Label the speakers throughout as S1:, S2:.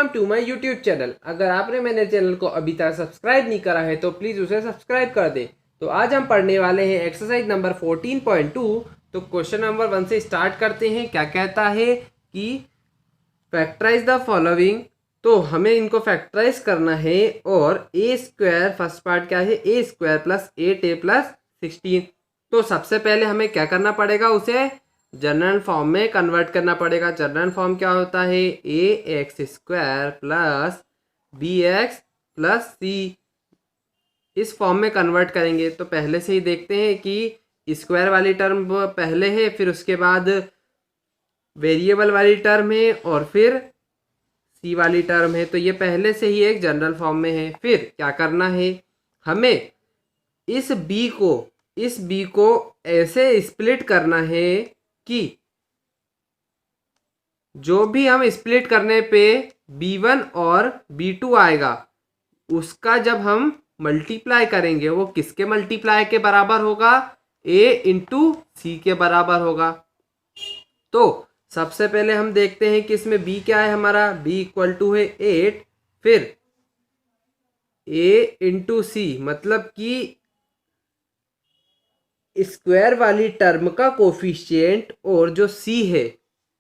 S1: Welcome to my YouTube channel. अगर आपने मेरे चैनल को अभी तक सब्सक्राइब नहीं करा है तो प्लीज़ उसे सब्सक्राइब कर दें। तो आज हम पढ़ने वाले हैं एक्सरसाइज नंबर 14.2। तो क्वेश्चन नंबर 1 से स्टार्ट करते हैं। क्या कहता है कि फैक्टराइज द फॉलोइंग। तो हमें इनको फैक्टराइज करना है और ए स्क्वायर, फर्स्ट पार्ट क्या है, A square plus 8a plus 16। तो सबसे पहले हमें क्या करना पड़ेगा, उसे जनरल फॉर्म में कन्वर्ट करना पड़ेगा। जनरल फॉर्म क्या होता है, A X square plus B X plus C. इस फॉर्म में कन्वर्ट करेंगे तो पहले से ही देखते हैं कि स्क्वायर वाली टर्म पहले है, फिर उसके बाद वेरिएबल वाली टर्म है और फिर सी वाली टर्म है। तो ये पहले से ही एक जनरल फॉर्म में है। फिर क्या करना है, हमें इस बी को ऐसे स्प्लिट करना है कि जो भी हम स्प्लिट करने पे b1 और b2 आएगा, उसका जब हम मल्टीप्लाई करेंगे वो किसके मल्टीप्लाई के बराबर होगा, a इंटू सी के बराबर होगा। तो सबसे पहले हम देखते हैं कि इसमें b क्या है, हमारा b इक्वल टू है 8, फिर a इंटू सी, मतलब कि स्क्वायर वाली टर्म का कोफिशिएंट और जो c है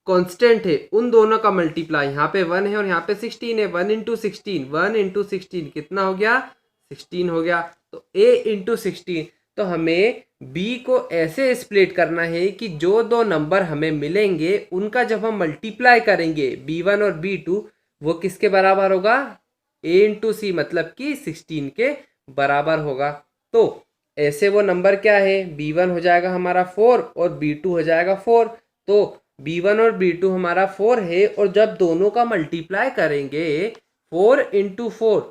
S1: कांस्टेंट है, उन दोनों का मल्टीप्लाई। यहाँ पे 1 है और यहाँ पे 16 है। 1 इंटू 16, 1 इंटू 16 कितना हो गया, 16 हो गया। तो a इंटू 16। तो हमें b को ऐसे स्प्लिट करना है कि जो दो नंबर हमें मिलेंगे उनका जब हम मल्टीप्लाई करेंगे b1 और b2, वो किसके बराबर होगा, a इंटू सी, मतलब कि 16 के बराबर होगा। तो ऐसे वो नंबर क्या है, b1 हो जाएगा हमारा 4 और b2 हो जाएगा 4। तो b1 और b2 हमारा 4 है और जब दोनों का मल्टीप्लाई करेंगे 4 इंटू 4,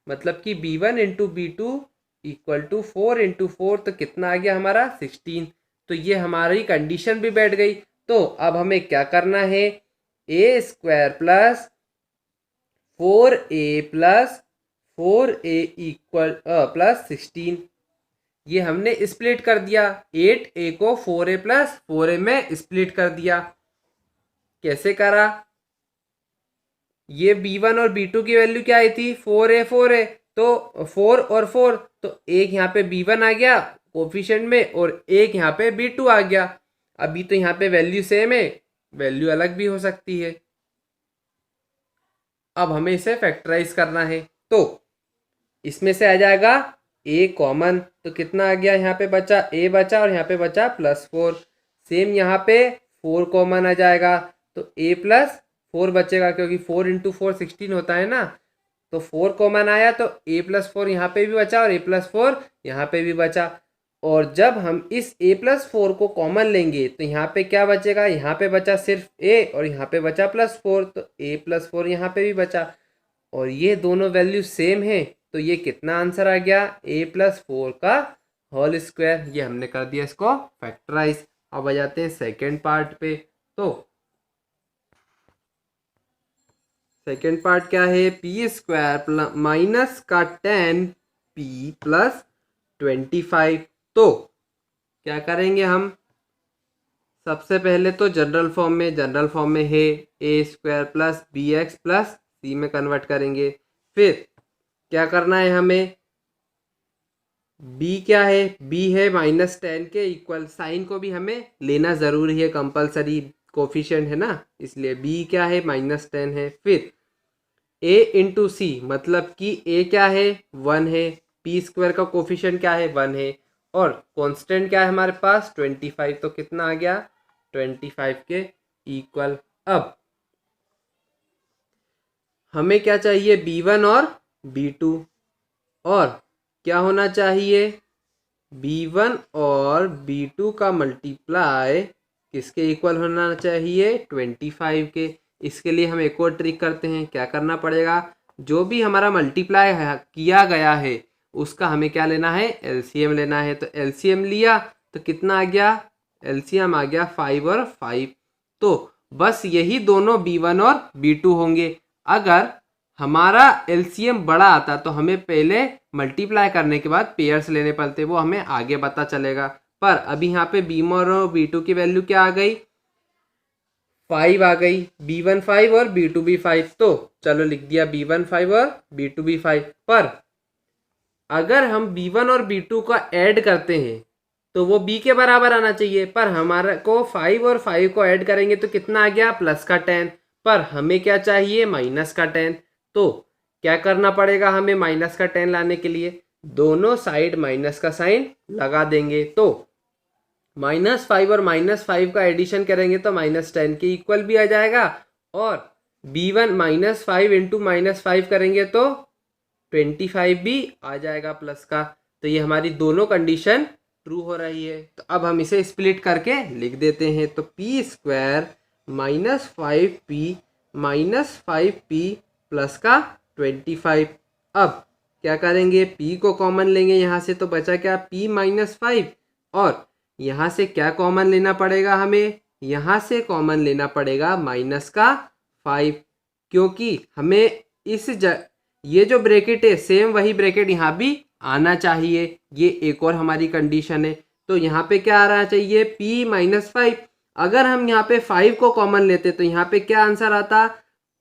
S1: मतलब कि b1 into b2 equal to 4 into 4, तो कितना आ गया हमारा 16। तो ये हमारी कंडीशन भी बैठ गई। तो अब हमें क्या करना है, A square plus 4a plus 4a equal plus 16, ये हमने स्प्लिट कर दिया। 8a को 4a प्लस 4a में स्प्लिट कर दिया। कैसे करा, ये b1 और b2 की वैल्यू क्या आई थी, 4a, तो 4 और 4, तो एक यहाँ पे b1 आ गया कोफिशिएंट में और एक यहाँ पे b2 आ गया। अभी तो यहाँ पे वैल्यू सेम है, वैल्यू अलग भी हो सकती है। अब हमें इसे फैक्टराइज करना है। तो इसमें से आ जाएगा a कॉमन, तो कितना आ गया, यहाँ पे बचा a बचा और यहाँ पे बचा +4। सेम यहाँ पे 4 कॉमन आ जाएगा, तो a प्लस 4 बचेगा, क्योंकि 4 इंटू 4 16 होता है ना। तो 4 कॉमन आया तो a प्लस 4 यहाँ पे भी बचा और a प्लस 4 यहाँ पे भी बचा। और जब हम इस a प्लस 4 को कॉमन लेंगे तो यहाँ पे क्या बचेगा, यहाँ पे बचा सिर्फ a और यहाँ पे बचा +4, तो a प्लस 4 यहाँ पे भी बचा और ये दोनों वैल्यू सेम है। तो ये कितना आंसर आ गया, a प्लस 4 का होल स्क्वायर। ये हमने कर दिया इसको फैक्टराइज। अब आ जाते हैं सेकेंड पार्ट पे। तो सेकेंड पार्ट क्या है, पी स्क्वायर माइनस का 10p प्लस 25। तो क्या करेंगे हम, सबसे पहले तो जनरल फॉर्म में है A square plus B X plus C में कन्वर्ट करेंगे। फिर क्या करना है हमें, b क्या है, b है -10 के इक्वल, साइन को भी हमें लेना ज़रूरी है, कंपलसरी कोफिशिएंट है ना, इसलिए b क्या है -10 है। फिर a इंटू सी, मतलब कि a क्या है 1 है, p स्क्वायर का कोफिशिएंट क्या है 1 है और कांस्टेंट क्या है हमारे पास 25, तो कितना आ गया 25 के इक्वल। अब हमें क्या चाहिए, b1 और b2, और क्या होना चाहिए, b1 और b2 का मल्टीप्लाई किसके इक्वल होना चाहिए, 25 के। इसके लिए हम एक और ट्रिक करते हैं। क्या करना पड़ेगा, जो भी हमारा मल्टीप्लाई किया गया है उसका हमें क्या लेना है, एलसीएम लेना है। तो एलसीएम लिया तो कितना आ गया, एलसीएम आ गया 5 और 5। तो बस यही दोनों b1 और b2 होंगे। अगर हमारा एलसीएम बड़ा आता तो हमें पहले मल्टीप्लाई करने के बाद पेयर्स लेने पड़ते, वो हमें आगे पता चलेगा। पर अभी यहाँ पे b1 और b2 की वैल्यू क्या आ गई, 5 आ गई, B1 5 और B2 भी 5, तो चलो लिख दिया B1 5 और B2 भी 5। पर अगर हम B1 और B2 का ऐड करते हैं तो वो B के बराबर आना चाहिए, पर हमारा को 5 और 5 को ऐड करेंगे तो कितना आ गया, प्लस का 10, पर हमें क्या चाहिए, माइनस का 10। तो क्या करना पड़ेगा हमें माइनस का 10 लाने के लिए, दोनों साइड माइनस का साइन लगा देंगे। तो -5 और -5 का एडिशन करेंगे तो -10 के इक्वल भी आ जाएगा, और B1 -5 इंटू -5 करेंगे तो 25 भी आ जाएगा प्लस का। तो ये हमारी दोनों कंडीशन ट्रू हो रही है। तो अब हम इसे स्प्लिट करके लिख देते हैं, तो p square -5p -5p plus का 25। अब क्या करेंगे, p को कॉमन लेंगे यहाँ से, तो बचा क्या, p -5, और यहाँ से क्या कॉमन लेना पड़ेगा हमें, यहाँ से कॉमन लेना पड़ेगा माइनस का 5, क्योंकि हमें ये जो ब्रैकेट है सेम वही ब्रैकेट यहाँ भी आना चाहिए, ये एक और हमारी कंडीशन है। तो यहाँ पे क्या आ रहा चाहिए, p -5। अगर हम यहाँ पे 5 को कॉमन लेते तो यहाँ पे क्या आंसर आता,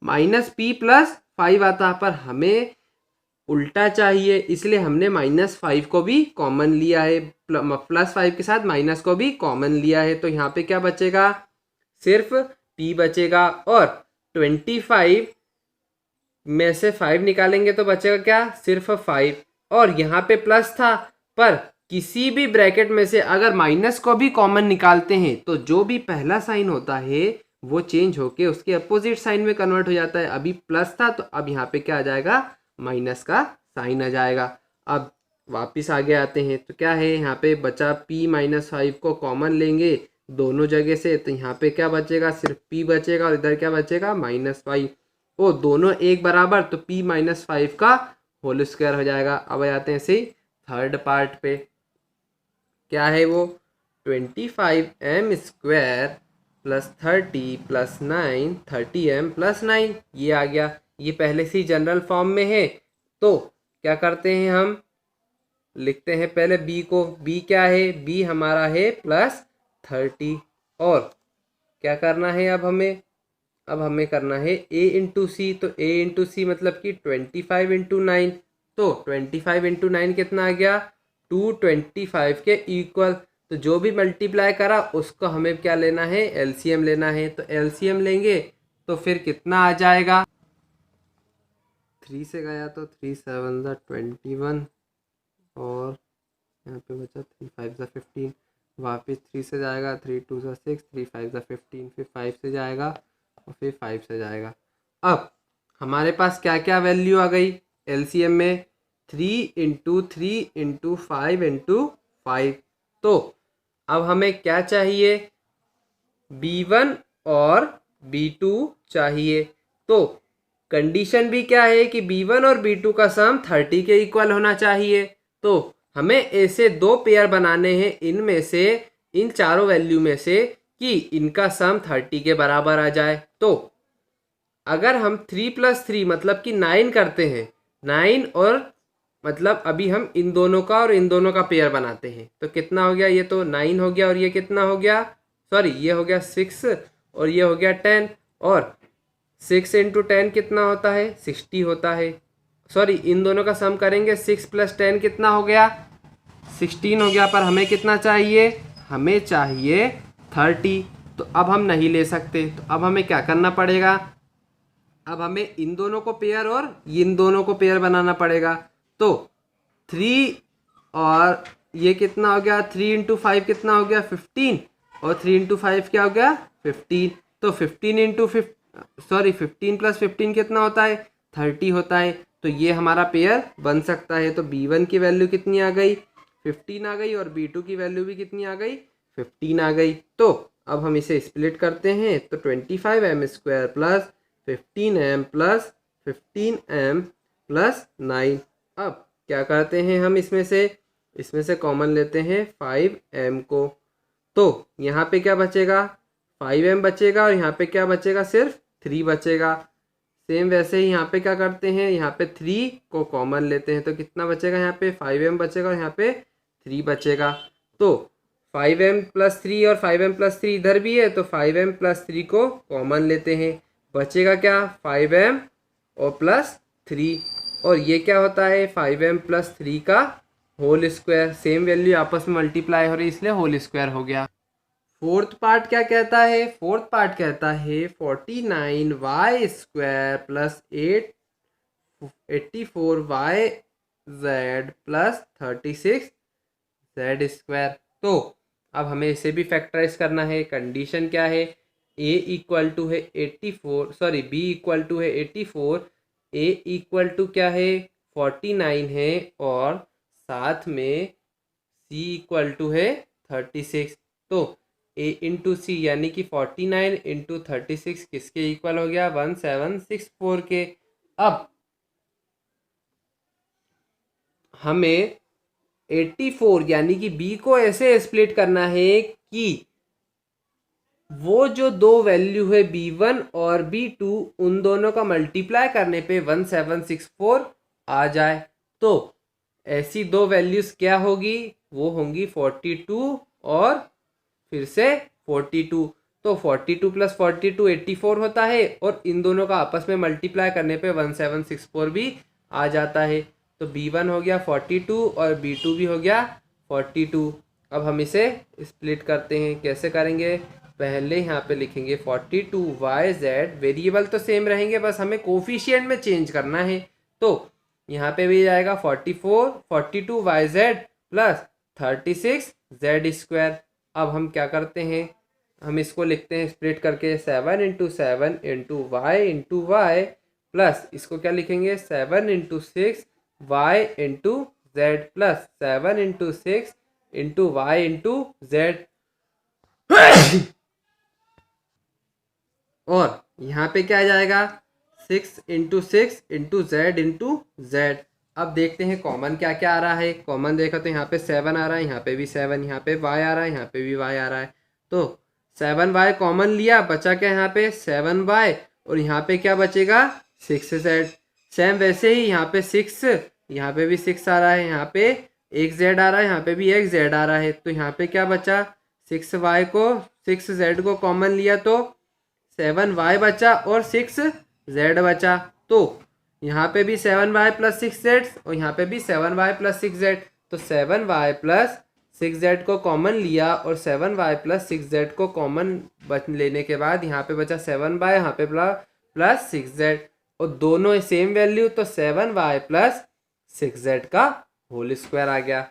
S1: -p + 5 आता, पर हमें उल्टा चाहिए, इसलिए हमने -5 को भी कॉमन लिया है, +5 के साथ माइनस को भी कॉमन लिया है। तो यहाँ पे क्या बचेगा, सिर्फ p बचेगा, और 25 में से 5 निकालेंगे तो बचेगा क्या, सिर्फ 5। और यहाँ पे प्लस था, पर किसी भी ब्रैकेट में से अगर माइनस को भी कॉमन निकालते हैं तो जो भी पहला साइन होता है वो चेंज होके उसके अपोजिट साइन में कन्वर्ट हो जाता है। अभी प्लस था तो अब यहाँ पे क्या आ जाएगा, माइनस का साइन आ जाएगा। अब वापस आगे आते हैं, तो क्या है यहाँ पे बचा, p -5 को कॉमन लेंगे दोनों जगह से, तो यहाँ पे क्या बचेगा, सिर्फ p बचेगा, और इधर क्या बचेगा, -5, वो दोनों एक बराबर, तो p -5 का होल स्क्वायर हो जाएगा। अब आते हैं इसे थर्ड पार्ट पे, क्या है वो, 25m स्क्वायर + 30 + 9 30m + 9, ये आ गया। ये पहले से ही जनरल फॉर्म में है, तो क्या करते हैं, हम लिखते हैं पहले b को, b क्या है, b हमारा है +30, और क्या करना है अब हमें करना है a × c, तो a × c मतलब कि 25 × 9, तो 25 × 9 कितना आ गया, 225 के इक्वल। तो जो भी मल्टीप्लाई करा उसको हमें क्या लेना है, एलसीएम लेना है, तो एलसीएम लेंगे तो फिर कितना आ जाएगा, 3 से गया तो 3 7 21, और यहाँ पे बचा 3 5 15, वापस 3 से जाएगा, 3 2 6, 3 5 15, फिर 5 से जाएगा और फिर 5 से जाएगा। अब हमारे पास क्या क्या वैल्यू आ गई एलसीएम में, 3 × 3 × 5 × 5। तो अब हमें क्या चाहिए, B1 और B2 चाहिए। तो कंडीशन भी क्या है कि B1 और B2 का सम 30 के इक्वल होना चाहिए। तो हमें ऐसे दो पेयर बनाने हैं इनमें से, इन चारों वैल्यू में से, कि इनका सम 30 के बराबर आ जाए। तो अगर हम 3 + 3 मतलब कि 9 करते हैं, 9 और मतलब अभी हम इन दोनों का और इन दोनों का पेयर बनाते हैं, तो कितना हो गया, ये तो 9 हो गया, और ये कितना हो गया, सॉरी ये हो गया 6, और ये हो गया 10, और 6 × 10 कितना होता है, 60 होता है। सॉरी इन दोनों का सम करेंगे, 6 + 10 कितना हो गया, 16 हो गया, पर हमें कितना चाहिए, हमें चाहिए 30। तो अब हम नहीं ले सकते, तो अब हमें क्या करना पड़ेगा, अब हमें इन दोनों को पेयर और इन दोनों को पेयर बनाना पड़ेगा। तो 3 और ये कितना हो गया, 3 × 5 कितना हो गया, 15, और 3 × 5 क्या हो गया, 15। तो 15 + 15 कितना होता है, 30 होता है। तो ये हमारा पेयर बन सकता है। तो B1 की वैल्यू कितनी आ गई, 15 आ गई, और B2 की वैल्यू भी कितनी आ गई, 15 आ गई। तो अब हम इसे स्प्लिट करते हैं, तो 25m² + 15m + 15m + 9। अब क्या करते हैं हम, इसमें से कॉमन लेते हैं 5m को, तो यहाँ पे क्या बचेगा, 5m बचेगा, और यहाँ पे क्या बचेगा, सिर्फ 3 बचेगा। सेम वैसे ही यहाँ पे क्या करते हैं, यहाँ पे 3 को कॉमन लेते हैं, तो कितना बचेगा, यहाँ पे 5m बचेगा, और यहाँ पे 3 बचेगा। तो 5m+3 और 5m+3 इधर भी है, तो 5m+3 को कॉमन लेते हैं, बचेगा क्या 5m और +3, और ये क्या होता है 5m+3 का होल स्क्वायर, सेम वैल्यू आपस में मल्टीप्लाई हो रही इसलिए होल स्क्वायर हो गया। फोर्थ पार्ट क्या कहता है, फोर्थ पार्ट कहता है 49y² plus 84yz plus 36z²। तो अब हमें इसे भी फैक्टराइज करना है। कंडीशन क्या है, a इक्वल टू है 84, सॉरी b इक्वल टू है 84, a इक्वल टू क्या है 49 है, और साथ में c इक्वल टू है 36। तो a इंटू सी यानी कि 49 इंटू 36 किसके इक्वल हो गया 1764 के। अब हमें 84 यानी कि b को ऐसे स्प्लिट करना है कि वो जो दो वैल्यू है b1 और b2 उन दोनों का मल्टीप्लाई करने पे 1764 आ जाए। तो ऐसी दो वैल्यूज क्या होगी, वो होंगी 42 और फिर से 42। तो 42 प्लस 42 84 होता है, और इन दोनों का आपस में मल्टीप्लाई करने पे 1764 भी आ जाता है। तो b1 हो गया 42 और b2 भी हो गया 42। अब हम इसे स्प्लिट करते हैं, कैसे करेंगे, पहले यहाँ पे लिखेंगे 42yz, वेरिएबल तो सेम रहेंगे, बस हमें कोफिशिएंट में चेंज करना है। तो यहाँ पे भी जाएगा 42yz प्लस 36z²। अब हम क्या करते हैं, हम इसको लिखते हैं स्प्लिट करके 7 इंटू 7 इंटू y प्लस इसको क्या लिखेंगे 7 into 6 y into z plus 7 into 6 into y into z। और यहाँ पे क्या आ जाएगा 6 into 6 into z into z। अब देखते हैं कॉमन क्या क्या आ रहा है। कॉमन देखो तो यहाँ पे 7 आ रहा है, यहाँ पे भी 7, यहाँ पे y आ रहा है, यहाँ पे भी y आ रहा है। तो 7y कॉमन लिया, बचा क्या यहाँ पे 7y, और यहाँ पे क्या बचेगा 6z। सेम वैसे ही यहाँ पे 6, यहाँ पे भी 6 आ रहा है, यहाँ पे एक z आ रहा है, यहाँ पे भी एक z आ रहा है। तो यहाँ पे क्या बचा 6z को कॉमन लिया तो 7y बचा और 6z बचा। तो यहाँ पे भी 7y प्लस 6z और यहाँ पे भी 7y प्लस 6z। तो 7y प्लस 6z को कॉमन लिया और 7y प्लस 6z को कॉमन लेने के बाद यहाँ पे बचा 7y, यहाँ पे प्लस 6z, और दोनों सेम वैल्यू, तो 7y प्लस 6z का होल स्क्वायर आ गया।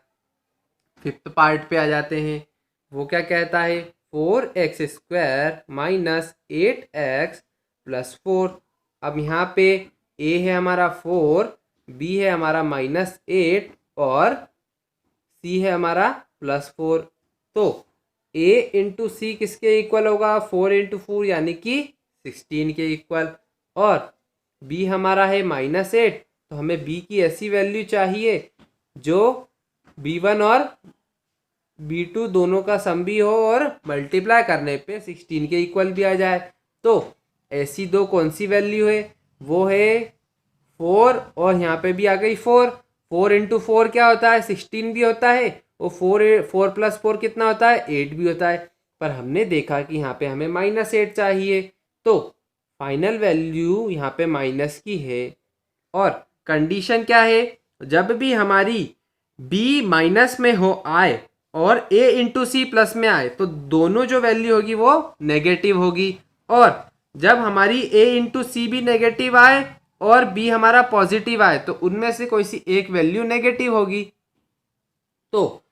S1: फिफ्थ पार्ट पे आ जाते हैं, वो क्या कहता है 4x² माइनस 8x प्लस 4। अब यहाँ पे a है हमारा 4, b है हमारा -8 और c है हमारा +4। तो a इंटू सी किसके इक्वल होगा 4 इंटू 4 यानी कि 16 के इक्वल, और b हमारा है -8, तो हमें b की ऐसी वैल्यू चाहिए जो b1 और b2 दोनों का सम भी हो और मल्टीप्लाई करने पे 16 के इक्वल भी आ जाए। तो ऐसी दो कौन सी वैल्यू है, वो है 4 और यहाँ पे भी आ गई 4। 4 इंटू 4 क्या होता है 16 भी होता है, और 4 प्लस 4 कितना होता है 8 भी होता है। पर हमने देखा कि यहाँ पे हमें -8 चाहिए, तो फाइनल वैल्यू यहाँ पे माइनस की है। और कंडीशन क्या है, जब भी हमारी b माइनस में हो आए और a इंटू सी प्लस में आए तो दोनों जो वैल्यू होगी वो नेगेटिव होगी, और जब हमारी a इंटू सी भी नेगेटिव आए और b हमारा पॉजिटिव आए तो उनमें से कोई सी एक वैल्यू नेगेटिव होगी। तो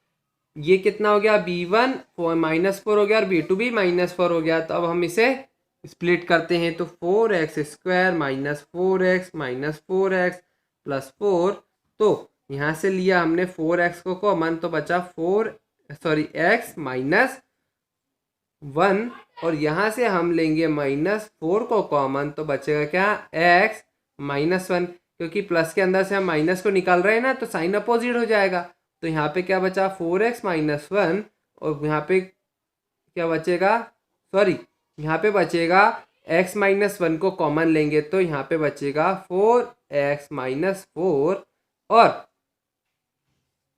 S1: ये कितना हो गया b1 -4 हो गया और b2 भी -4 हो गया। तो अब हम इसे स्प्लिट करते हैं, तो 4x² माइनस 4x प्लस 4। तो यहाँ से लिया हमने 4x को कॉमन, तो बचा x -1, और यहाँ से हम लेंगे -4 को कॉमन, तो बचेगा क्या x -1, क्योंकि प्लस के अंदर से हम माइनस को निकाल रहे हैं ना, तो साइन अपोजिट हो जाएगा। तो यहाँ पे क्या बचा 4x -1, और यहाँ पे क्या बचेगा, सॉरी यहाँ पे बचेगा x -1 को कॉमन लेंगे तो यहाँ पे बचेगा 4x -4, और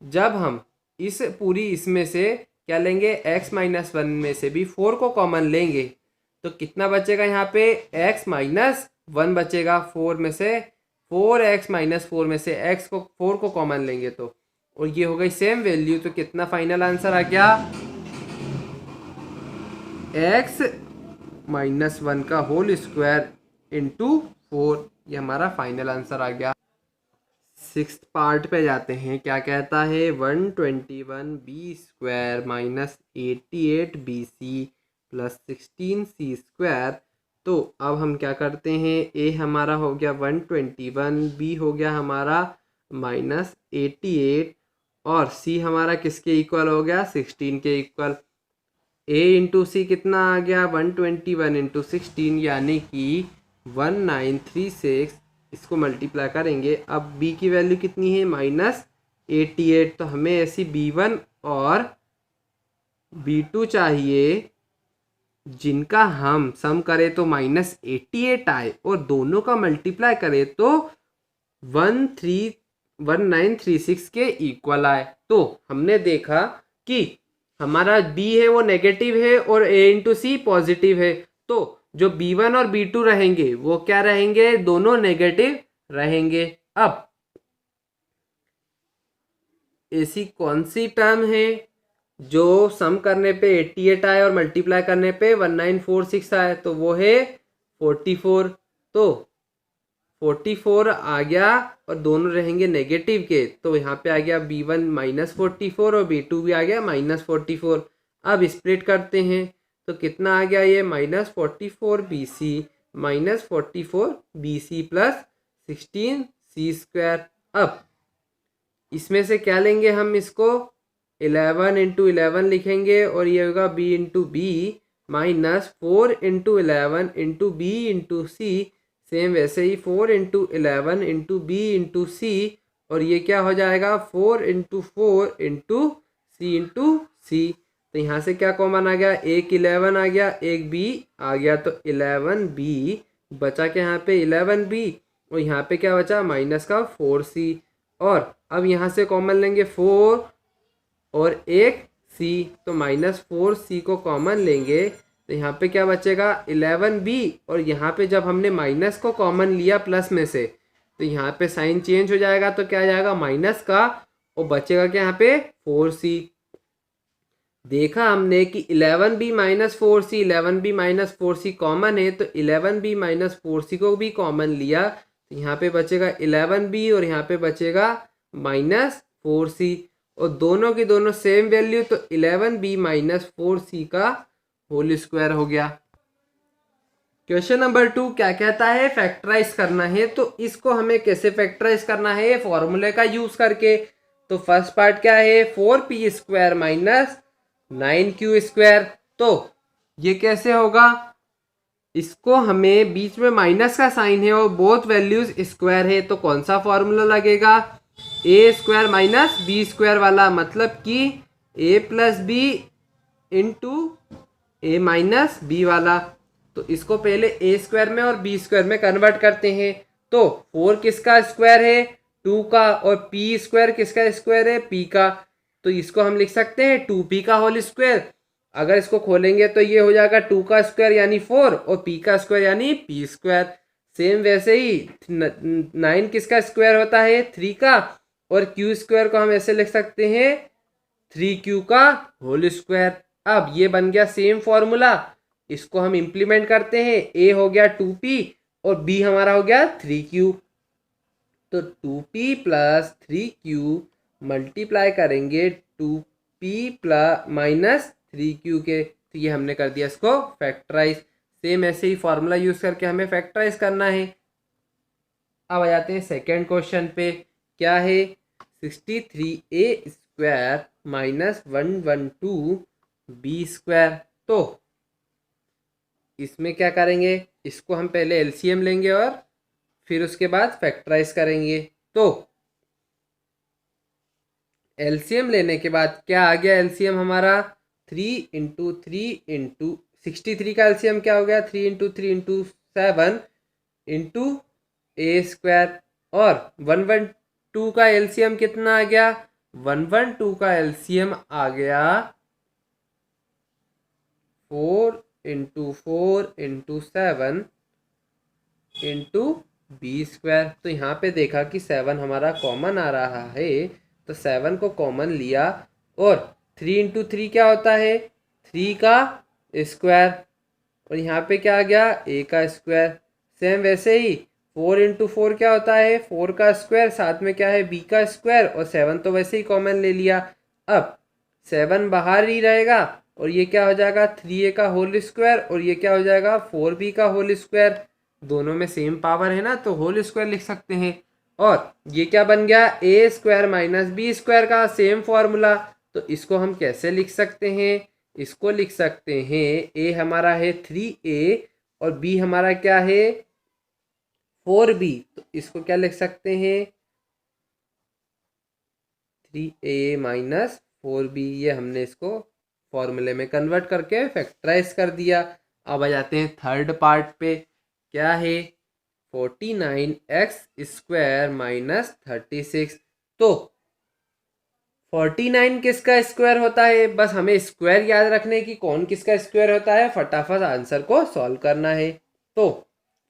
S1: जब हम इस पूरी इसमें से क्या लेंगे, x माइनस वन में से भी 4 को कॉमन लेंगे तो कितना बचेगा यहाँ पे, x माइनस वन बचेगा। 4 में से 4x माइनस 4 में से x को 4 को कॉमन लेंगे तो, और ये हो गई सेम वैल्यू। तो कितना फाइनल आंसर आ गया, x माइनस वन का होल स्क्वायर इंटू 4। ये हमारा फाइनल आंसर आ गया। सिक्स्थ पार्ट पे जाते हैं। क्या कहता है, 121b² minus 88bc plus 16c²। तो अब हम क्या करते हैं, ए हमारा हो गया 121, बी हो गया हमारा माइनस 88 और सी हमारा किसके इक्वल हो गया, 16 के इक्वल। ए इंटू सी कितना आ गया, 121 इंटू 16 यानी कि 1936। इसको मल्टीप्लाई करेंगे। अब b की वैल्यू कितनी है, -88। तो हमें ऐसी b1 और b2 चाहिए जिनका हम सम करें तो -88 आए और दोनों का मल्टीप्लाई करें तो 1936 के इक्वल आए। तो हमने देखा कि हमारा b है वो नेगेटिव है और a इंटू सी पॉजिटिव है। तो जो b1 और b2 रहेंगे वो क्या रहेंगे, दोनों नेगेटिव रहेंगे। अब ऐसी कौन सी टर्म है जो सम करने पे 88 आए और मल्टीप्लाई करने पे 1946 आए, तो वो है 44। तो 44 आ गया और दोनों रहेंगे नेगेटिव के, तो यहाँ पे आ गया b1 -44 और b2 भी आ गया -44। अब स्प्लिट करते हैं तो कितना आ गया, ये -44bc -44bc प्लस 16c²। अब इसमें से क्या लेंगे हम, इसको 11 इंटू 11 लिखेंगे और ये होगा b into B minus 4 into 11 into B into C. Same वैसे ही 4 into 11 into B into C और ये क्या हो जाएगा 4 इंटू 4 इंटू सी। तो यहाँ से क्या कॉमन आ गया, एक 11 आ गया, एक बी आ गया, तो 11b बचा के यहाँ पे 11b और यहाँ पे क्या बचा माइनस का 4c। और अब यहाँ से कॉमन लेंगे 4 और एक c, तो -4c को कॉमन लेंगे तो यहाँ पे क्या बचेगा 11b और यहाँ पे जब हमने माइनस को कॉमन लिया प्लस में से तो यहाँ पे साइन चेंज हो जाएगा, तो क्या आ जाएगा माइनस का और बचेगा क्या यहाँ पे 4c। देखा हमने कि 11b -4c 11b -4c common है, तो 11b -4c को भी कॉमन लिया तो यहाँ पे बचेगा 11b और यहाँ पे बचेगा -4c और दोनों की दोनों सेम वैल्यू, तो 11b -4c का होल स्क्वायर हो गया। क्वेश्चन नंबर 2 क्या कहता है, फैक्टराइज करना है। तो इसको हमें कैसे फैक्टराइज करना है, फॉर्मूले का यूज करके। तो फर्स्ट पार्ट क्या है, 4p² माइनस 9q²। तो ये कैसे होगा, इसको हमें बीच में माइनस का साइन है और बोथ वैल्यूज स्क्वायर है, तो कौन सा फॉर्मूला लगेगा, a² माइनस b² वाला, मतलब कि a plus B into a minus B वाला। तो इसको पहले a² में और b² में कन्वर्ट करते हैं। तो 4 किसका स्क्वायर है, 2 का, और p² किसका स्क्वायर है, p का। तो इसको हम लिख सकते हैं 2p का होल स्क्वायर। अगर इसको खोलेंगे तो ये हो जाएगा 2 का स्क्वायर यानी 4 और p का स्क्वायर यानी p²। सेम वैसे ही 9 किसका स्क्वायर होता है, 3 का, और q² को हम ऐसे लिख सकते हैं 3q का होल स्क्वायर। अब ये बन गया सेम फॉर्मूला, इसको हम इम्प्लीमेंट करते हैं। a हो गया 2p और b हमारा हो गया 3q। तो 2p प्लस 3q मल्टीप्लाई करेंगे 2p प्लस माइनस 3q के, तो ये हमने कर दिया इसको फैक्टराइज। सेम ऐसे ही फॉर्मूला यूज करके हमें फैक्टराइज करना है। अब आ जाते हैं सेकेंड क्वेश्चन पे। क्या है, 63a² माइनस 112b²। तो इसमें क्या करेंगे, इसको हम पहले एलसीएम लेंगे और फिर उसके बाद फैक्टराइज करेंगे। तो एलसीएम लेने के बाद क्या आ गया, एलसीएम हमारा 3 इंटू 3 इंटू 63 का एलसीएम क्या हो गया, 3 इंटू 3 इंटू 7 इंटू a² और 112 का एलसीएम कितना आ गया, 112 का एलसीएम आ गया 4 इंटू 7 इंटू बी स्क्वायर। तो यहाँ पे देखा कि 7 हमारा कॉमन आ रहा है, तो 7 को कॉमन लिया, और 3 इंटू 3 क्या होता है, 3 का स्क्वायर, और यहाँ पे क्या आ गया, ए का स्क्वायर। सेम वैसे ही 4 इंटू 4 क्या होता है, 4 का स्क्वायर, साथ में क्या है, बी का स्क्वायर, और 7 तो वैसे ही कॉमन ले लिया। अब 7 बाहर ही रहेगा, और ये क्या हो जाएगा, 3a का होल स्क्वायर, और ये क्या हो जाएगा, 4b का होल स्क्वायर। दोनों में सेम पावर है ना, तो होल स्क्वायर लिख सकते हैं। और ये क्या बन गया, ए स्क्वायर माइनस बी स्क्वायर का सेम फॉर्मूला। तो इसको हम कैसे लिख सकते हैं, इसको लिख सकते हैं, ए हमारा है 3a और बी हमारा क्या है 4b। तो इसको क्या लिख सकते हैं, 3a माइनस 4b। ये हमने इसको फॉर्मूले में कन्वर्ट करके फैक्टराइज कर दिया। अब आ जाते हैं थर्ड पार्ट पे, क्या है 49x स्क्वायर माइनस 36। तो 49 किसका स्क्वायर होता है, बस हमें स्क्वायर याद रखने की कौन किसका स्क्वायर होता है, फटाफट आंसर को सॉल्व करना है। तो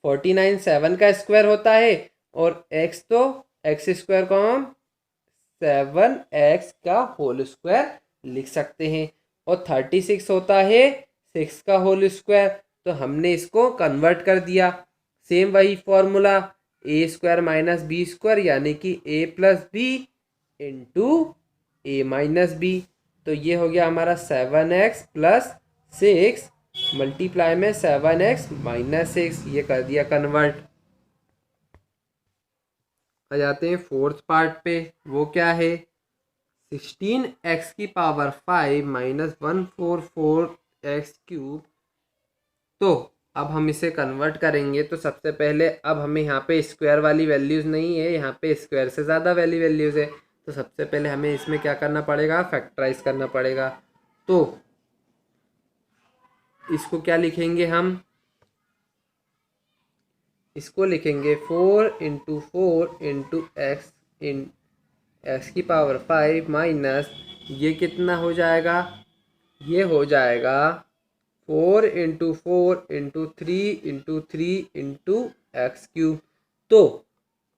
S1: 49 7 का स्क्वायर होता है, और x तो x स्क्वायर को हम 7x का होल स्क्वायर लिख सकते हैं, और 36 होता है 6 का होल स्क्वायर। तो हमने इसको कन्वर्ट कर दिया, सेम वही फॉर्मूला, ए स्क्वायर माइनस बी स्क्वायर यानी कि ए प्लस बी इंटू ए माइनस बी। तो ये हो गया हमारा 7x प्लस 6 मल्टीप्लाई में 7x माइनस 6, ये कर दिया कन्वर्ट। आ जाते हैं फोर्थ पार्ट पे, वो क्या है 16x की पावर 5 माइनस 144x क्यूब। तो अब हम इसे कन्वर्ट करेंगे, तो सबसे पहले अब हमें यहाँ पे स्क्वायर वाली वैल्यूज़ नहीं है, यहाँ पे स्क्वायर से ज़्यादा वाली वैल्यूज़ है। तो सबसे पहले हमें इसमें क्या करना पड़ेगा, फैक्टराइज करना पड़ेगा। तो इसको क्या लिखेंगे हम, इसको लिखेंगे 4 इंटू 4 इंटू एक्स इन एक्स की पावर 5 माइनस, ये कितना हो जाएगा, ये हो जाएगा 4 into 4 into 3 into 3 into x cube. तो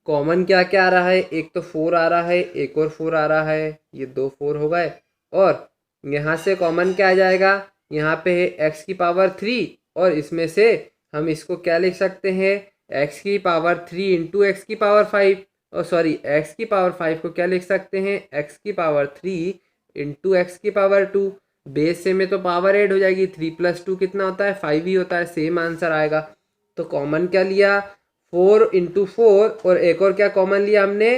S1: कॉमन क्या क्या आ रहा है, एक तो 4 आ रहा है, एक और 4 आ रहा है, ये 2 4 हो गए। और यहाँ से कॉमन क्या आ जाएगा, यहाँ पे है एक्स की पावर 3, और इसमें से हम इसको क्या लिख सकते हैं, एक्स की पावर 3 इंटू एक्स की पावर 5, और सॉरी एक्स की पावर 5 को क्या लिख सकते हैं, एक्स की पावर 3 इंटू एक्स की पावर 2। बेस से में तो पावर ऐड हो जाएगी, 3 प्लस 2 कितना होता है, 5 ही होता है, सेम आंसर आएगा। तो कॉमन क्या लिया, 4 इंटू 4, और एक और क्या कॉमन लिया हमने,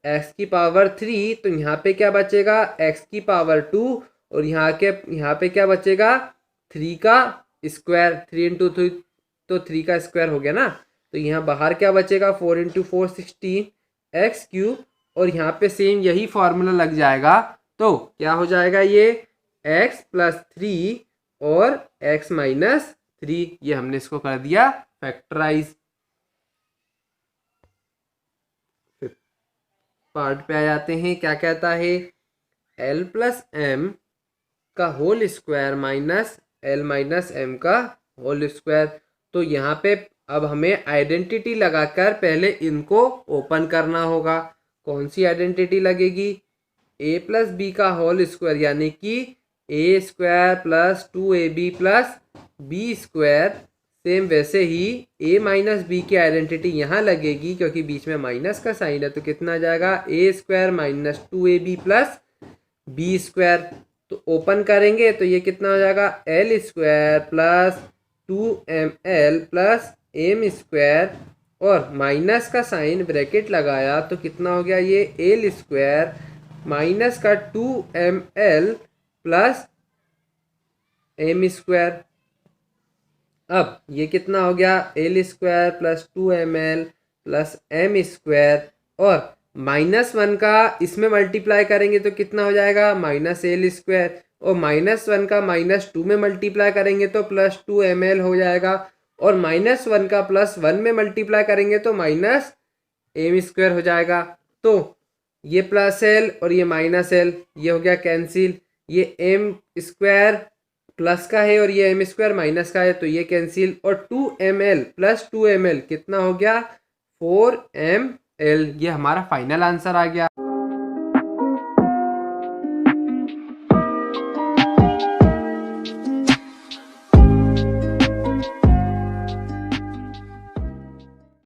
S1: एक्स की पावर 3। तो यहाँ पे क्या बचेगा, एक्स की पावर 2, और यहाँ पे क्या बचेगा, 3 का स्क्वायर, 3 इंटू 3 तो 3 का स्क्वायर हो गया ना। तो यहाँ बाहर क्या बचेगा, 4 इंटू 4 16 एक्स क्यूब, और यहाँ पे सेम यही फॉर्मूला लग जाएगा। तो क्या हो जाएगा, ये एक्स प्लस 3 और एक्स माइनस 3, ये हमने इसको कर दिया फैक्टराइज। पार्ट पे आ जाते हैं, क्या कहता है, एल प्लस एम का whole square minus L minus M का होल स्क्वायर। तो यहाँ पे अब हमें आइडेंटिटी लगाकर पहले इनको ओपन करना होगा। कौन सी आइडेंटिटी लगेगी, ए प्लस बी का होल स्क्वायर यानी कि A square plus 2ab plus B square. Same वैसे ही a माइनस बी की आइडेंटिटी यहाँ लगेगी, क्योंकि बीच में माइनस का साइन है। तो कितना आ जाएगा, A square minus 2ab plus B square. तो ओपन करेंगे तो ये कितना हो जाएगा, L square plus 2ml plus M square, और माइनस का साइन ब्रैकेट लगाया तो कितना हो गया, ये एल स्क्वायर माइनस का 2ml प्लस एम स्क्वायर। अब ये कितना हो गया, L square plus 2ml plus M square, और -1 का इसमें मल्टीप्लाई करेंगे तो कितना हो जाएगा, माइनस एल स्क्वायर, और -1 का -2 में मल्टीप्लाई करेंगे तो +2ml हो जाएगा, और -1 का +1 में मल्टीप्लाई करेंगे तो माइनस एम स्क्वायर हो जाएगा। तो ये प्लस एल और ये माइनस एल, ये हो गया कैंसिल, ये एम स्क्वायर प्लस का है और ये m² माइनस का है तो ये कैंसिल, और 2ml प्लस 2ml कितना हो गया 4ml। ये हमारा फाइनल आंसर आ गया।